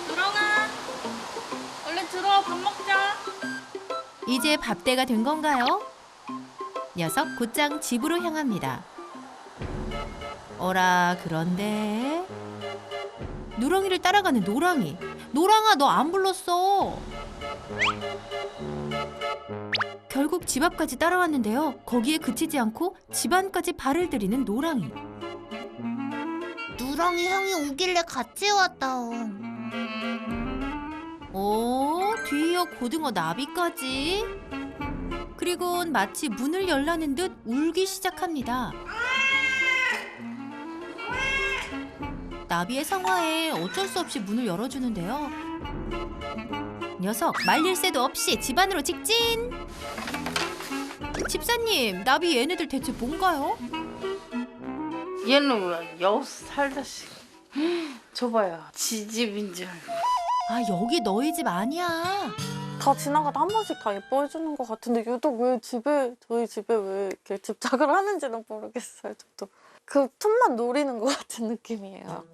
누렁아, 얼른 들어와 밥 먹자. 이제 밥때가 된 건가요? 녀석 곧장 집으로 향합니다. 어라, 그런데 누렁이를 따라가는 노랑이. 노랑아, 너 안 불렀어. 결국 집 앞까지 따라왔는데요. 거기에 그치지 않고 집 안까지 발을 들이는 노랑이. 누렁이 형이 오길래 같이 왔다옹. 뒤이어 고등어 나비까지. 그리곤 마치 문을 열라는 듯 울기 시작합니다. 나비의 성화에 어쩔 수 없이 문을 열어주는데요. 녀석 말릴 새도 없이 집 안으로 직진! 집사님, 나비 얘네들 대체 뭔가요? 얘는 왜 여기서 살다시. 저봐요, 지집인 줄 알고. 아, 여기 너희 집 아니야. 다 지나가다 한 번씩 다 예뻐해주는 것 같은데 유독 왜 저희 집에 왜 이렇게 집착을 하는지는 모르겠어요. 저도 그 틈만 노리는 것 같은 느낌이에요.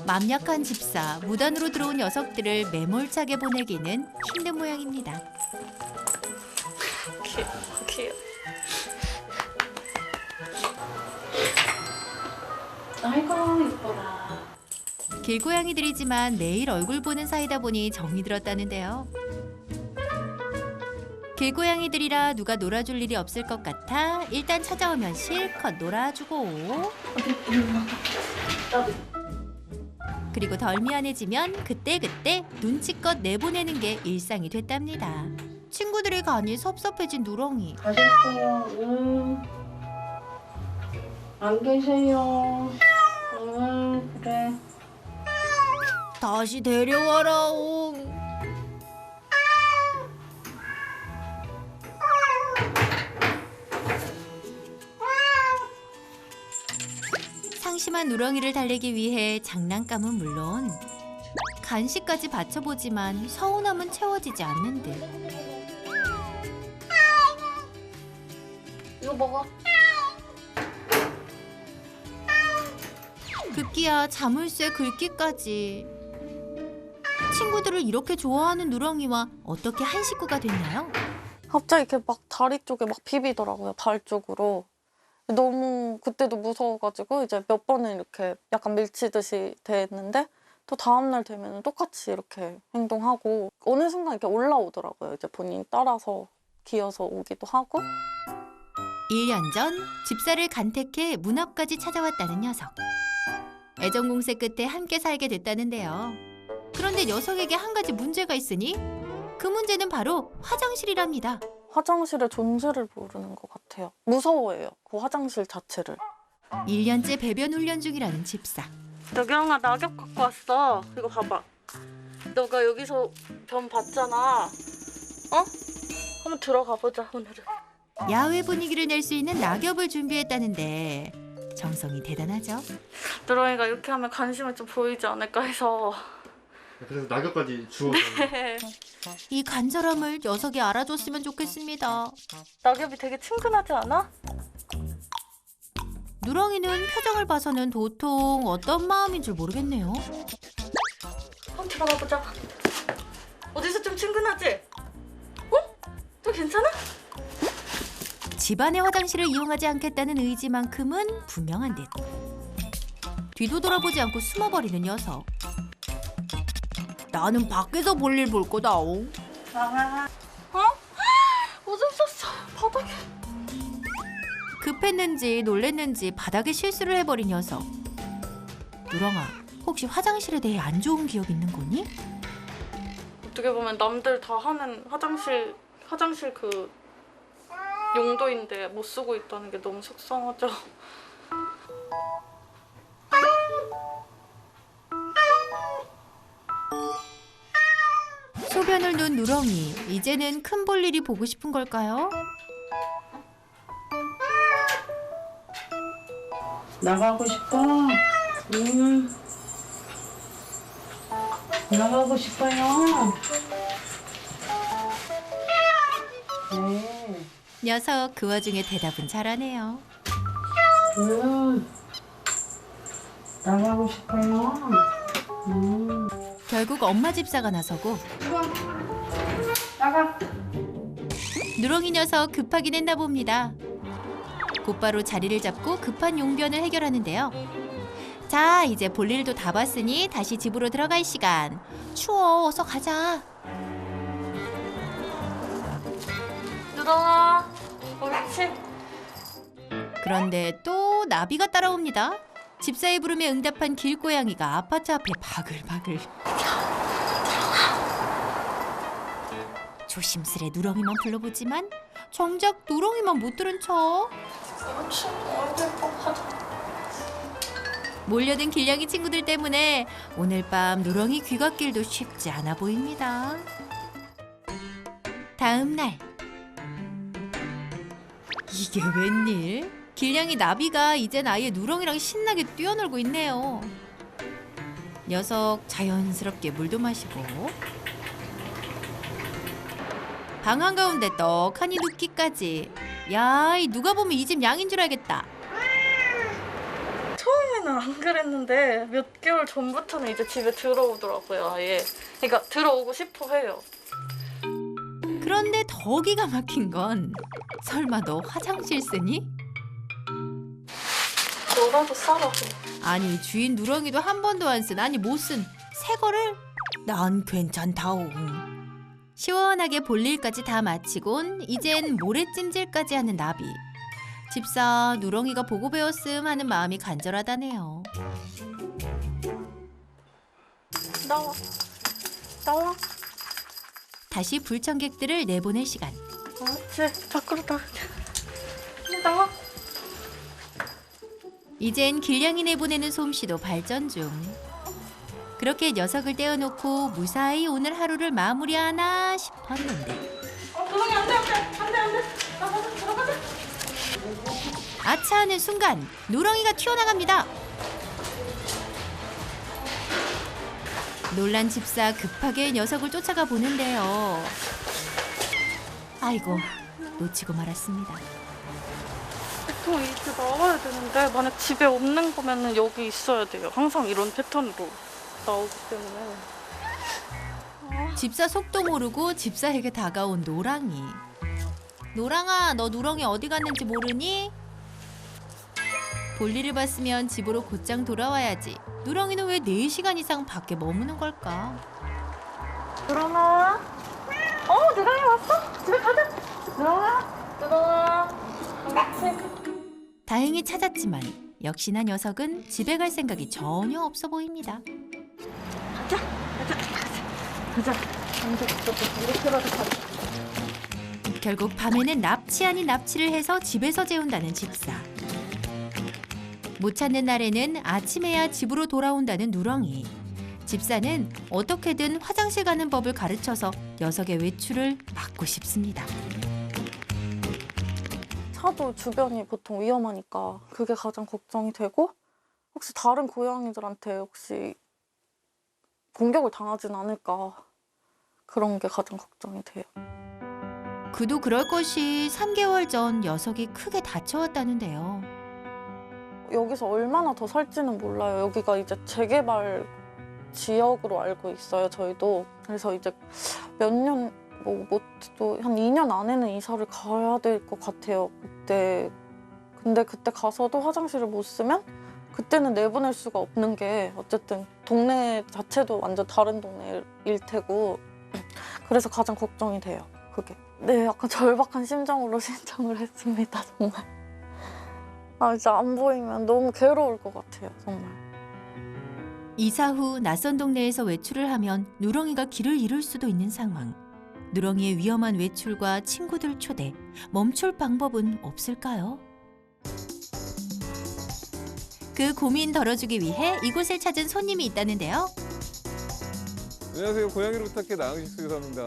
맘 약한 집사, 무단으로 들어온 녀석들을 매몰차게 보내기는 힘든 모양입니다. 귀여워. 아이고 이뻐라. 길고양이들이지만 매일 얼굴 보는 사이다 보니 정이 들었다는데요. 길고양이들이라 누가 놀아줄 일이 없을 것 같아 일단 찾아오면 실컷 놀아주고, 그리고 덜 미안해지면 그때그때 눈치껏 내보내는 게 일상이 됐답니다. 친구들이 가니 섭섭해진 누렁이. 가셨어요. 안 계세요. 그래. 다시 데려와라옹. 상심한 누렁이를 달래기 위해 장난감은 물론 간식까지 바쳐보지만 서운함은 채워지지 않는 듯. 이거 먹어. 급기야 자물쇠 긁기까지. 친구들을 이렇게 좋아하는 누렁이와 어떻게 한 식구가 됐나요? 갑자기 이렇게 막 다리 쪽에 막 비비더라고요. 발 쪽으로. 너무 그때도 무서워가지고 이제 몇 번은 이렇게 약간 밀치듯이 됐는데 또 다음날 되면 똑같이 이렇게 행동하고 어느 순간 이렇게 올라오더라고요. 이제 본인 따라서 기어서 오기도 하고. 1년 전 집사를 간택해 문 앞까지 찾아왔다는 녀석. 애정 공세 끝에 함께 살게 됐다는데요. 그런데 녀석에게 한 가지 문제가 있으니 그 문제는 바로 화장실이랍니다. 화장실의 존재를 모르는 것 같아요. 무서워해요. 그 화장실 자체를. 1년째 배변 훈련 중이라는 집사. 너경아 낙엽 갖고 왔어. 이거 봐봐. 너가 여기서 변 봤잖아. 어? 한번 들어가 보자 오늘은. 야외 분위기를 낼 수 있는 낙엽을 준비했다는데 정성이 대단하죠. 누렁이가 이렇게 하면 관심을 좀 보이지 않을까 해서. 그래서 낙엽까지 주워서. 이 간절함을 녀석이 알아줬으면 좋겠습니다. 낙엽이 되게 친근하지 않아? 누렁이는 표정을 봐서는 도통 어떤 마음인 줄 모르겠네요. 한번 들어가 보자. 어디서 좀 친근하지? 어? 좀 괜찮아? 집안의 화장실을 이용하지 않겠다는 의지만큼은 분명한 듯. 뒤도 돌아보지 않고 숨어버리는 녀석. 나는 밖에서 볼일 볼 거다옹. 어? 오줌 쌌어 바닥에. 급했는지 놀랬는지 바닥에 실수를 해버린 녀석. 누렁아, 혹시 화장실에 대해 안 좋은 기억 있는 거니? 어떻게 보면 남들 다 하는 화장실 그 용도인데 못 쓰고 있다는 게 너무 속상하죠. 소변을 놓은 누렁이. 이제는 큰 볼일이 보고 싶은 걸까요? 나가고 싶어? 나가고 싶어요. 네. 녀석 그 와중에 대답은 잘하네요. 나가고 싶어요. 결국 엄마 집사가 나서고 나가. 누렁이 녀석 급하긴 했나 봅니다. 곧바로 자리를 잡고 급한 용변을 해결하는데요. 자, 이제 볼 일도 다 봤으니 다시 집으로 들어갈 시간. 추워, 어서 가자. 누렁아, 옳지. 그런데 또 나비가 따라옵니다. 집사의 부름에 응답한 길고양이가 아파트 앞에 바글바글. 조심스레 누렁이만 불러보지만 정작 누렁이만 못 들은 척. 몰려든 길냥이 친구들 때문에 오늘 밤 누렁이 귀갓길도 쉽지 않아 보입니다. 다음 날. 이게 웬일? 길냥이 나비가 이젠 아예 누렁이랑 신나게 뛰어놀고 있네요. 녀석 자연스럽게 물도 마시고 방 한가운데 떡하니 눕기까지. 야, 이 누가 보면 이 집 양인 줄 알겠다. 처음에는 안 그랬는데 몇 개월 전부터는 이제 집에 들어오더라고요, 아예. 그러니까 들어오고 싶어 해요. 그런데 더 기가 막힌 건 설마 너 화장실 쓰니? 너라도 싸라고. 아니 주인 누렁이도 한 번도 안 쓴, 아니 못 쓴 새 거를 난 괜찮다옹. 시원하게 볼일까지 다 마치곤 이젠 모래찜질까지 하는 나비. 집사 누렁이가 보고 배웠음 하는 마음이 간절하다네요. 나와. 나와. 다시 불청객들을 내보낼 시간. 옳지. 밖으로 나가. 나와. 이젠 길냥이 내보내는 솜씨도 발전 중. 그렇게 녀석을 떼어놓고 무사히 오늘 하루를 마무리하나 싶었는데 누렁이 안 돼, 안 돼. 안 돼, 안 돼. 나가자, 들어가자. 아차 하는 순간 누렁이가 튀어나갑니다. 놀란 집사 급하게 녀석을 쫓아가 보는데요. 아이고, 놓치고 말았습니다. 보통 이제 나와야 되는데 만약 집에 없는 거면은 여기 있어야 돼요. 항상 이런 패턴으로 나오기 때문에. 집사 속도 모르고 집사에게 다가온 노랑이. 노랑아, 너 누렁이 어디 갔는지 모르니? 볼일을 봤으면 집으로 곧장 돌아와야지. 누렁이는 왜 4시간 이상 밖에 머무는 걸까? 누렁아. 누렁이 왔어? 집에 가자. 누렁아. 누렁아. 같이. 다행히 찾았지만 역시나 녀석은 집에 갈 생각이 전혀 없어 보입니다. 가자. 이렇게라도 가자. 결국 밤에는 납치 아닌 납치를 해서 집에서 재운다는 집사. 못 찾는 날에는 아침에야 집으로 돌아온다는 누렁이. 집사는 어떻게든 화장실 가는 법을 가르쳐서 녀석의 외출을 막고 싶습니다. 차도 주변이 보통 위험하니까 그게 가장 걱정이 되고, 혹시 다른 고양이들한테 혹시 공격을 당하진 않을까, 그런 게 가장 걱정이 돼요. 그도 그럴 것이 3개월 전 녀석이 크게 다쳐왔다는데요. 여기서 얼마나 더 살지는 몰라요. 여기가 이제 재개발 지역으로 알고 있어요, 저희도. 그래서 이제 몇 년, 또 한 2년 안에는 이사를 가야 될 것 같아요, 그때. 근데 그때 가서도 화장실을 못 쓰면 그때는 내보낼 수가 없는 게, 어쨌든 동네 자체도 완전 다른 동네일 테고, 그래서 가장 걱정이 돼요, 그게. 네, 약간 절박한 심정으로 신청을 했습니다, 정말. 이제 안 보이면 너무 괴로울 것 같아요, 정말. 이사 후 낯선 동네에서 외출을 하면 누렁이가 길을 잃을 수도 있는 상황. 누렁이의 위험한 외출과 친구들 초대, 멈출 방법은 없을까요? 그 고민 덜어주기 위해 이곳을 찾은 손님이 있다는데요. 안녕하세요. 고양이를 부탁해 나은식수사입니다.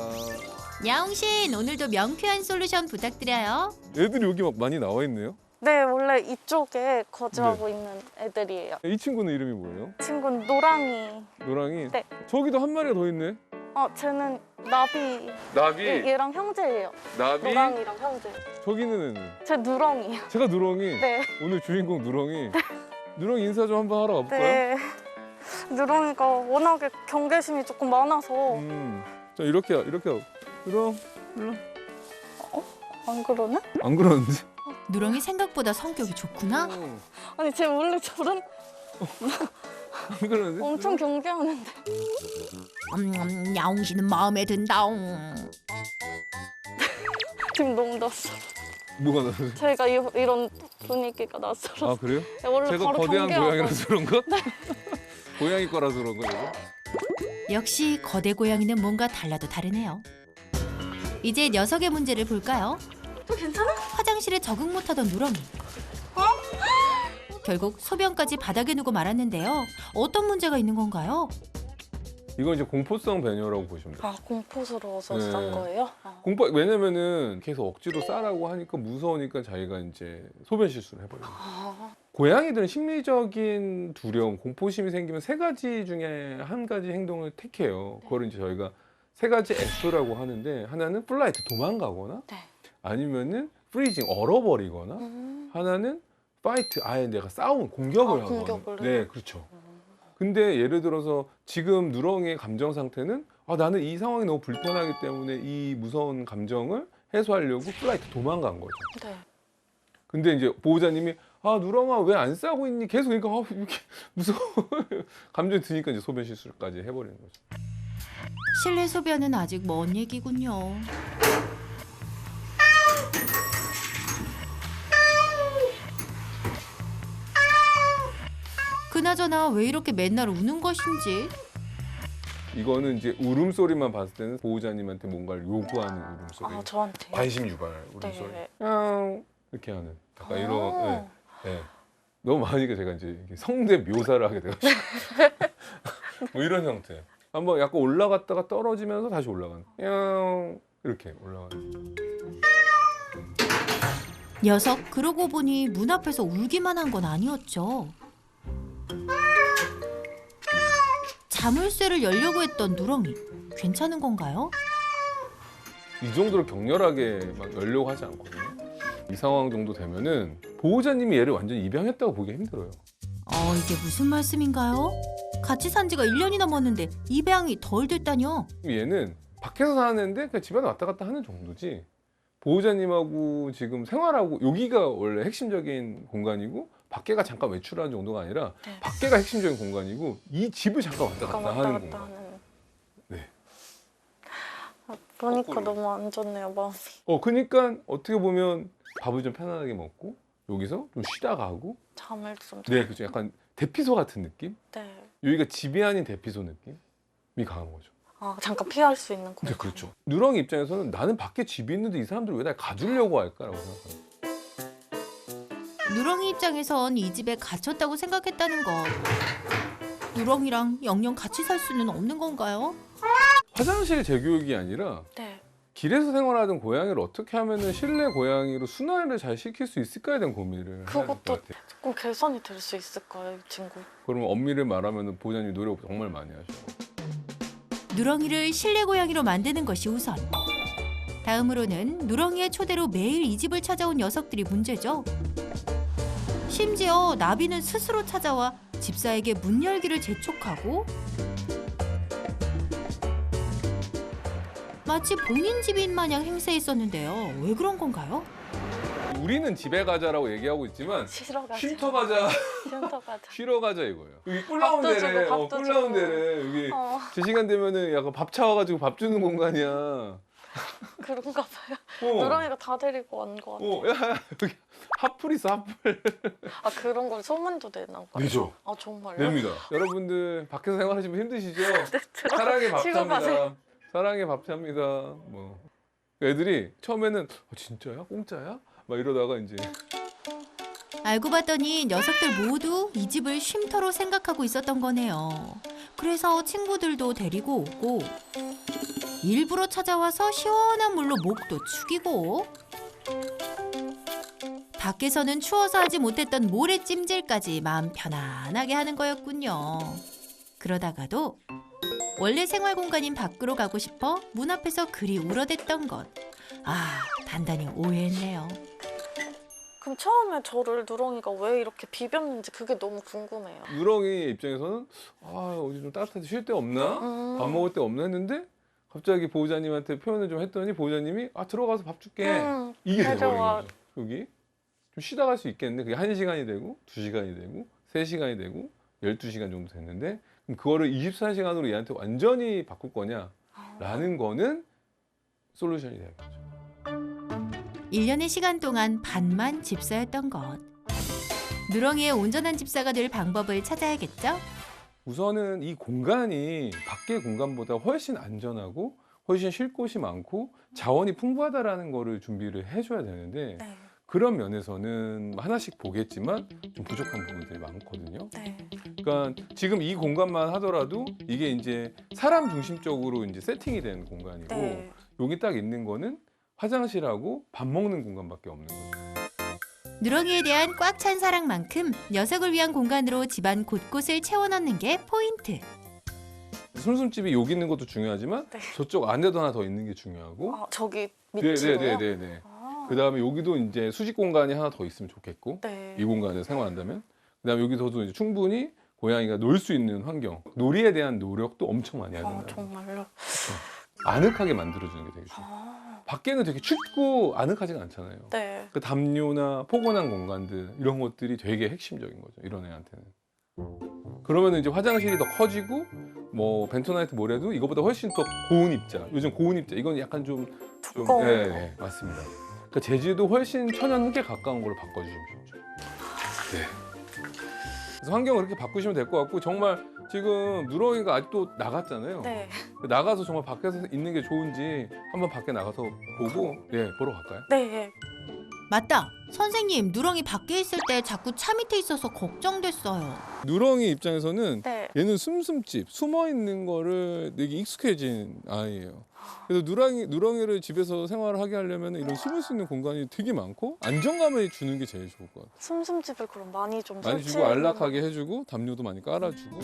야옹신, 오늘도 명쾌한 솔루션 부탁드려요. 애들이 여기 막 많이 나와 있네요. 네, 원래 이쪽에 거주하고 있는 애들이에요. 이 친구는 이름이 뭐예요? 친구는 노랑이. 노랑이? 네. 저기도 한 마리가 더 있네. 쟤는 나비. 나비? 얘랑 형제예요. 나비? 노랑이랑 형제. 저기는 애는? 제 누렁이요. 제가 누렁이? 네. 오늘 주인공 누렁이? 누렁이 인사 좀 한번 하러 가볼까요? 네. 누렁이가 워낙에 경계심이 조금 많아서 자 이렇게 하고. 누렁 안 그러네? 안 그러는데? 누렁이 생각보다 성격이 좋구나. 아니 쟤 원래 저런 안 그러는데? 엄청 경계하는데. 야옹씨는 마음에 든다옹. 지금 너무 낯설어. 뭐가 나서? 제가 이런 분위기가 낯설어. 아 그래요? 원래 제가 바로 거대한 경계하고. 고양이라서 그런 거? 고양이 거라서 그런 거죠? 역시 거대 고양이는 뭔가 달라도 다르네요. 이제 녀석의 문제를 볼까요? 괜찮아? 화장실에 적응 못하던 누렁이. 결국 소변까지 바닥에 누고 말았는데요. 어떤 문제가 있는 건가요? 이건 이제 공포성 배뇨라고 보시면 돼요. 아 공포스러워서 네. 싼 거예요? 왜냐면은 계속 억지로 싸라고 하니까 무서우니까 자기가 이제 소변 실수를 해버려요. 아, 고양이들은 심리적인 두려움, 공포심이 생기면 세 가지 중에 한 가지 행동을 택해요. 그걸 이제 저희가 세 가지 F라고 하는데 하나는 플라이트, 도망가거나 네. 아니면은 프리징, 얼어버리거나 하나는 파이트, 아예 내가 공격을 하거나. 공격을 네, 해요? 그렇죠. 근데 예를 들어서 지금 누렁이의 감정 상태는 나는 이 상황이 너무 불편하기 때문에 이 무서운 감정을 해소하려고 플라이트 도망간 거죠. 네. 근데 이제 보호자님이 누렁아 왜 안 싸고 있니? 계속 그러니까 이렇게 무서워. 감정이 드니까 이제 소변 실수까지 해버리는 거죠. 실내 소변은 아직 먼 얘기군요. 그나저나 왜 이렇게 맨날 우는 것인지. 이거는 이제 울음소리만 봤을 때는 보호자님한테 뭔가를 요구하는 울음소리. 아 저한테. 관심 유발 울음소리. 네. 이렇게 하는 약간 아. 이런. 네. 너무 많으니까 제가 이제 이렇게 성대 묘사를 하게 돼가지고 뭐 이런 형태. 한번 약간 올라갔다가 떨어지면서 다시 올라가는. 이렇게 올라가는. 녀석 그러고 보니 문 앞에서 울기만 한 건 아니었죠. 자물쇠를 열려고 했던 누렁이. 괜찮은 건가요? 이 정도로 격렬하게 막 열려고 하지 않거든요. 이 상황 정도 되면은 보호자님이 얘를 완전히 입양했다고 보기 힘들어요. 이게 무슨 말씀인가요? 같이 산 지가 1년이 넘었는데 입양이 덜 됐다뇨? 얘는 밖에서 사는데 그냥 집안에 왔다 갔다 하는 정도지. 보호자님하고 지금 생활하고 여기가 원래 핵심적인 공간이고 밖에가 잠깐 외출하는 정도가 아니라 네. 밖에가 핵심적인 공간이고 이 집을 잠깐 왔다 갔다 왔다 하는 갔다 공간. 하는. 네. 그러니까 너무 안 좋네요 마음이. 그러니까 어떻게 보면 밥을 좀 편안하게 먹고 여기서 좀 쉬다 가고. 잠을 좀. 네, 그죠. 약간 대피소 같은 느낌? 네. 여기가 집이 아닌 대피소 느낌이 강한 거죠. 아 잠깐 피할 수 있는 공간. 네, 그렇죠. 누렁이 입장에서는 나는 밖에 집이 있는데 이 사람들 왜 날 가두려고 할까라고 생각합니다. 누렁이 입장에선 이 집에 갇혔다고 생각했다는 것. 누렁이랑 영영 같이 살 수는 없는 건가요? 화장실 재교육이 아니라 네. 길에서 생활하던 고양이를 어떻게 하면 실내 고양이로 순환을 잘 시킬 수 있을까에 대한 고민을 해야 될 것 그것도 같아요. 조금 개선이 될 수 있을까요 이 친구? 그러면 엄밀히 말하면 보호자님이 노력 정말 많이 하셔. 누렁이를 실내 고양이로 만드는 것이 우선. 다음으로는 누렁이의 초대로 매일 이 집을 찾아온 녀석들이 문제죠. 심지어 나비는 스스로 찾아와 집사에게 문 열기를 재촉하고 마치 본인 집인 마냥 행세했었는데요. 왜 그런 건가요? 우리는 집에 가자라고 얘기하고 있지만 쉬러 가자. 쉼터 가자, 쉼터 가자. 쉬러 가자 이거예요. 여기 꿀 나온 밥도 데래, 주고, 밥도 꿀 나온 주고. 데래. 여기 어 제 시간 되면은 약간 밥 차와가지고 밥 주는 공간이야. 그런가 봐요. 어. 누렁이가 다 데리고 온 것 같아요. 야, 여기 핫플 있어, 핫플. 아 그런 걸 소문도 내나 봐요. 내죠. 아 정말요? 냅니다. 여러분들 밖에서 생활하시면 힘드시죠? 사랑의 쉬고 가세요. 밥차입니다. 사랑의 밥차입니다. 뭐 애들이 처음에는 진짜야? 공짜야? 막 이러다가 이제 알고 봤더니 녀석들 모두 이 집을 쉼터로 생각하고 있었던 거네요. 그래서 친구들도 데리고 오고 일부러 찾아와서 시원한 물로 목도 축이고 밖에서는 추워서 하지 못했던 모래찜질까지 마음 편안하게 하는 거였군요. 그러다가도 원래 생활 공간인 밖으로 가고 싶어 문 앞에서 그리 울어댔던 것. 단단히 오해했네요. 그럼 처음에 저를 누렁이가 왜 이렇게 비볐는지 그게 너무 궁금해요. 누렁이 입장에서는 어디 좀 따뜻하게 쉴 데 없나? 밥 먹을 데 없나 했는데 갑자기 보호자님한테 표현을 좀 했더니 보호자님이 들어가서 밥 줄게. 이게 돼버린 데려와. 거죠. 여기 좀 쉬다 갈 수 있겠네. 그게 1시간이 되고 2시간이 되고 3시간이 되고 12시간 정도 됐는데 그럼 그거를 24시간으로 얘한테 완전히 바꿀 거냐라는 거는 솔루션이 돼야 겠죠. 1년의 시간 동안 반만 집사였던 것. 누렁이의 온전한 집사가 될 방법을 찾아야겠죠? 우선은 이 공간이 밖의 공간보다 훨씬 안전하고 훨씬 쉴 곳이 많고 자원이 풍부하다라는 거를 준비를 해줘야 되는데 네. 그런 면에서는 하나씩 보겠지만 좀 부족한 부분들이 많거든요. 네. 그러니까 지금 이 공간만 하더라도 이게 이제 사람 중심적으로 이제 세팅이 된 공간이고 네. 여기 딱 있는 거는 화장실하고 밥 먹는 공간밖에 없는 거죠. 누렁이에 대한 꽉 찬 사랑만큼 녀석을 위한 공간으로 집안 곳곳을 채워넣는 게 포인트. 숨숨집이 여기 있는 것도 중요하지만 네. 저쪽 안에도 하나 더 있는 게 중요하고 저기 밑으로요? 네네네네. 그다음에 여기도 이제 수직 공간이 하나 더 있으면 좋겠고 네. 이 공간에서 생활한다면 그다음에 여기서도 이제 충분히 고양이가 놀 수 있는 환경 놀이에 대한 노력도 엄청 많이 해야 된다. 정말요? 아늑하게 만들어주는 게 되게 중요해요. 밖에는 되게 춥고 아늑하지가 않잖아요. 네. 그 담요나 포근한 공간들 이런 것들이 되게 핵심적인 거죠. 이런 애한테는. 그러면 이제 화장실이 더 커지고 뭐 벤토나이트 모래도 이거보다 훨씬 더 고운 입자. 요즘 고운 입자 이건 약간 좀 두꺼운 네, 거. 네, 맞습니다. 그러니까 재질도 훨씬 천연 흙에 가까운 걸로 바꿔주시면 좋죠. 네. 그래서 환경을 그렇게 바꾸시면 될 것 같고 정말 지금 누렁이가 아직도 나갔잖아요. 네. 나가서 정말 밖에서 있는 게 좋은지 한번 밖에 나가서 보고 보러 갈까요? 네. 맞다. 선생님, 누렁이 밖에 있을 때 자꾸 차 밑에 있어서 걱정됐어요. 누렁이 입장에서는 네. 얘는 숨숨집, 숨어 있는 거를 되게 익숙해진 아이예요. 그래서 누렁이를 집에서 생활을 하게 하려면 이런 숨을 수 있는 공간이 되게 많고 안정감을 주는 게 제일 좋을 것 같아요. 숨숨집을 그럼 많이 좀 많이 주고 설치해 안락하게 해주고 담요도 많이 깔아주고.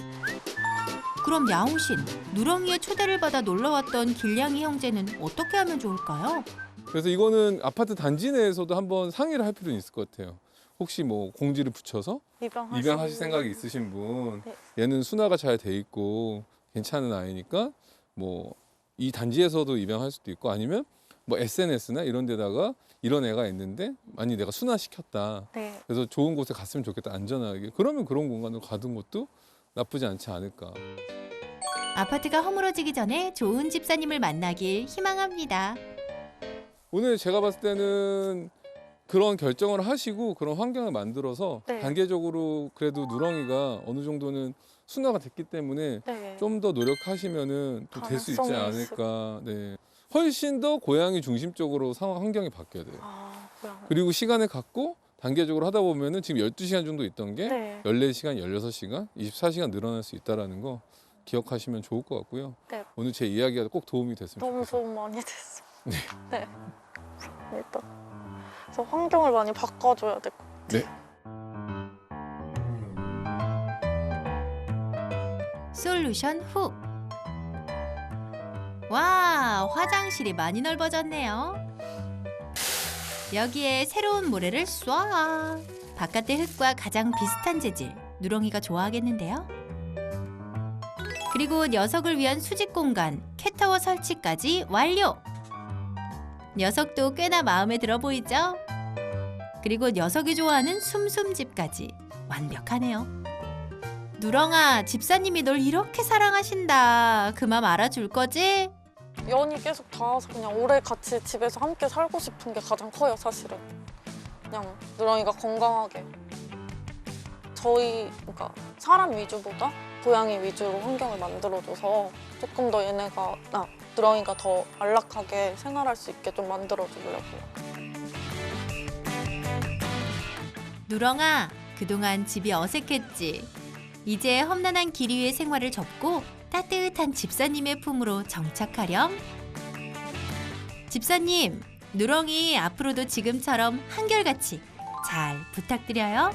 그럼 야옹신, 누렁이의 초대를 받아 놀러왔던 길냥이 형제는 어떻게 하면 좋을까요? 그래서 이거는 아파트 단지 내에서도 한번 상의를 할 필요는 있을 것 같아요. 혹시 뭐 공지를 붙여서 입양하실 생각이 있으신 분, 네. 얘는 순화가 잘 돼 있고 괜찮은 아이니까 뭐 이 단지에서도 입양할 수도 있고 아니면 뭐 SNS나 이런 데다가 이런 애가 있는데 많이 내가 순화시켰다. 네. 그래서 좋은 곳에 갔으면 좋겠다. 안전하게. 그러면 그런 공간으로 가는 것도 나쁘지 않지 않을까. 아파트가 허물어지기 전에 좋은 집사님을 만나길 희망합니다. 오늘 제가 봤을 때는 그런 결정을 하시고 그런 환경을 만들어서 네. 단계적으로 그래도 누렁이가 어느 정도는 순화가 됐기 때문에 네. 좀 더 노력하시면은 또 될 수 있지 가능성이 않을까. 네. 훨씬 더 고양이 중심적으로 상황 환경이 바뀌어야 돼요. 고양이. 그리고 시간을 갖고 단계적으로 하다 보면은 지금 12시간 정도 있던 게 네. 14시간, 16시간, 24시간 늘어날 수 있다라는 거 기억하시면 좋을 것 같고요. 네. 오늘 제 이야기가 꼭 도움이 됐으면 너무 좋겠어요. 도움 많이 됐어. 네. 일단 그래서 환경을 많이 바꿔줘야 될 것 같아요. 네. 솔루션 후. 와, 화장실이 많이 넓어졌네요. 여기에 새로운 모래를 쏴. 바깥의 흙과 가장 비슷한 재질, 누렁이가 좋아하겠는데요. 그리고 녀석을 위한 수직 공간, 캣타워 설치까지 완료. 녀석도 꽤나 마음에 들어 보이죠? 그리고 녀석이 좋아하는 숨숨집까지 완벽하네요. 누렁아, 집사님이 널 이렇게 사랑하신다. 그 맘 알아줄 거지? 연이 계속 닿아서 그냥 오래 같이 집에서 함께 살고 싶은 게 가장 커요, 사실은. 그냥 누렁이가 건강하게. 그러니까 사람 위주보다 고양이 위주로 환경을 만들어줘서 조금 더 누렁이가 더 안락하게 생활할 수 있게 좀 만들어주려고요. 누렁아, 그동안 집이 어색했지. 이제 험난한 길 위의 생활을 접고 따뜻한 집사님의 품으로 정착하렴. 집사님, 누렁이 앞으로도 지금처럼 한결같이 잘 부탁드려요.